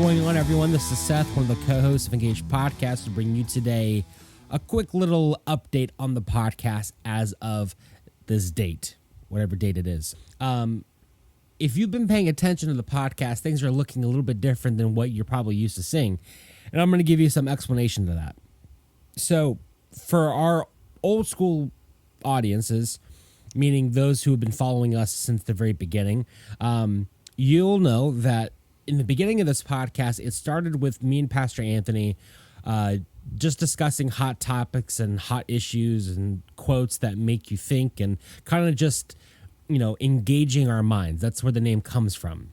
going on, everyone? This is Seth, one of the co-hosts of Engage Podcast, to bring you today a quick little update on the podcast as of this date, whatever date it is. If you've been paying attention to the podcast, things are looking a little bit different than what you're probably used to seeing, and I'm going to give you some explanation to that. So, for our old school audiences, meaning those who have been following us since the very beginning, you'll know that in the beginning of this podcast, it started with me and Pastor Anthony just discussing hot topics and hot issues and quotes that make you think, and kind of just, engaging our minds. That's where the name comes from.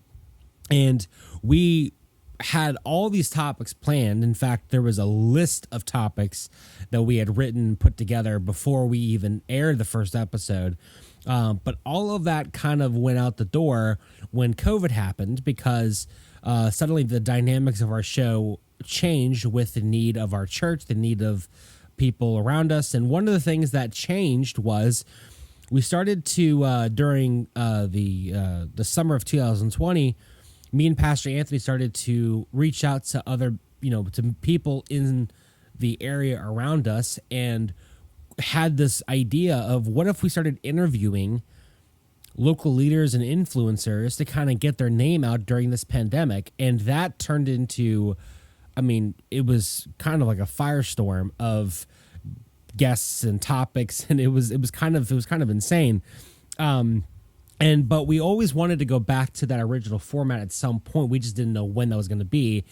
And we had all these topics planned. In fact, there was a list of topics that we had written, put together before we even aired the first episode. But all of that kind of went out the door when COVID happened, because suddenly the dynamics of our show changed with the need of our church, the need of people around us. And one of the things that changed was we started to, during the summer of 2020, me and Pastor Anthony started to reach out to other, to people in the area around us, and had this idea of, what if we started interviewing local leaders and influencers to kind of get their name out during this pandemic. And that turned into, it was kind of like a firestorm of guests and topics, and it was kind of insane. But we always wanted to go back to that original format at some point. We just didn't know when that was going to be.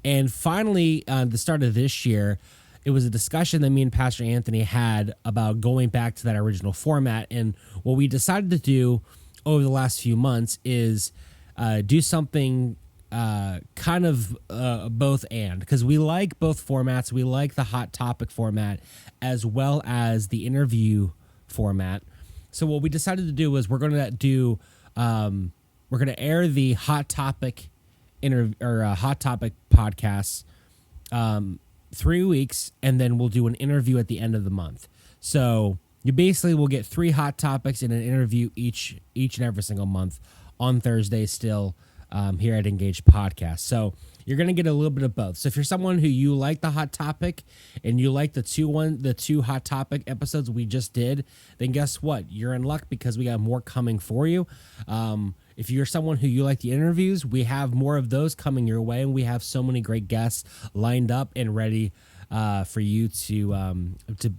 And finally, the start of this year, it was a discussion that me and Pastor Anthony had about going back to that original format. And what we decided to do over the last few months is do something kind of both and, because we like both formats. We like the hot topic format as well as the interview format. So what we decided to do was we're going to air the hot topic hot topic podcasts 3 weeks, and then we'll do an interview at the end of the month. So you basically will get 3 hot topics and an interview each and every single month on Thursday still here at Engage Podcast. So you're going to get a little bit of both. So if you're someone who you like the hot topic and you like the two hot topic episodes we just did, then guess what? You're in luck, because we got more coming for you. If you're someone who you like the interviews, we have more of those coming your way, and we have so many great guests lined up and ready for you to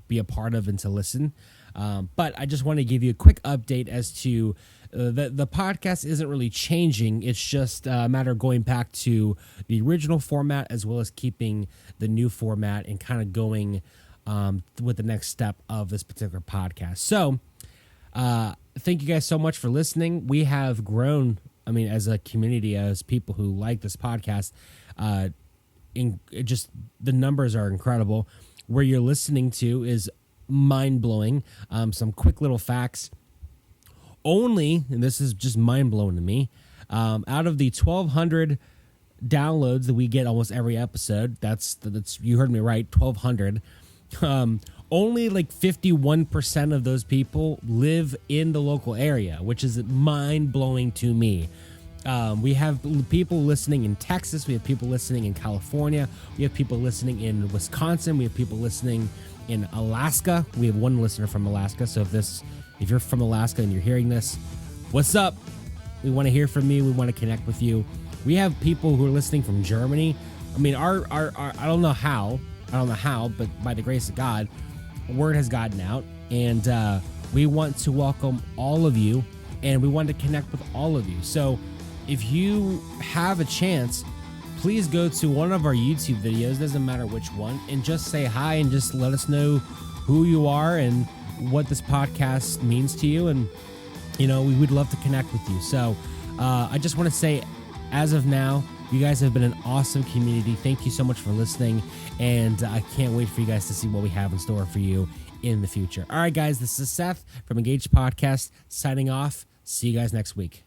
be a part of and to listen. But I just want to give you a quick update as to the podcast isn't really changing. It's just a matter of going back to the original format, as well as keeping the new format and kind of going with the next step of this particular podcast. So thank you guys so much for listening. We have grown, as a community, as people who like this podcast. Just the numbers are incredible. Where you're listening to is mind-blowing. Some quick little facts. Only, and this is just mind-blowing to me, out of the 1,200 downloads that we get almost every episode, that's you heard me right, 1,200, only like 51% of those people live in the local area, which is mind-blowing to me. We have people listening in Texas. We have people listening in California. We have people listening in Wisconsin. We have people listening in Alaska. We have one listener from Alaska. So if you're from Alaska and you're hearing this, what's up? We want to hear from you. We want to connect with you. We have people who are listening from Germany. Our I don't know how, but by the grace of God, word has gotten out, and we want to welcome all of you, and we want to connect with all of you. So if you have a chance, please go to one of our YouTube videos, doesn't matter which one, and just say hi and just let us know who you are and what this podcast means to you. And, we would love to connect with you. So I just want to say, as of now, you guys have been an awesome community. Thank you so much for listening. And I can't wait for you guys to see what we have in store for you in the future. All right, guys, this is Seth from Engage Podcast signing off. See you guys next week.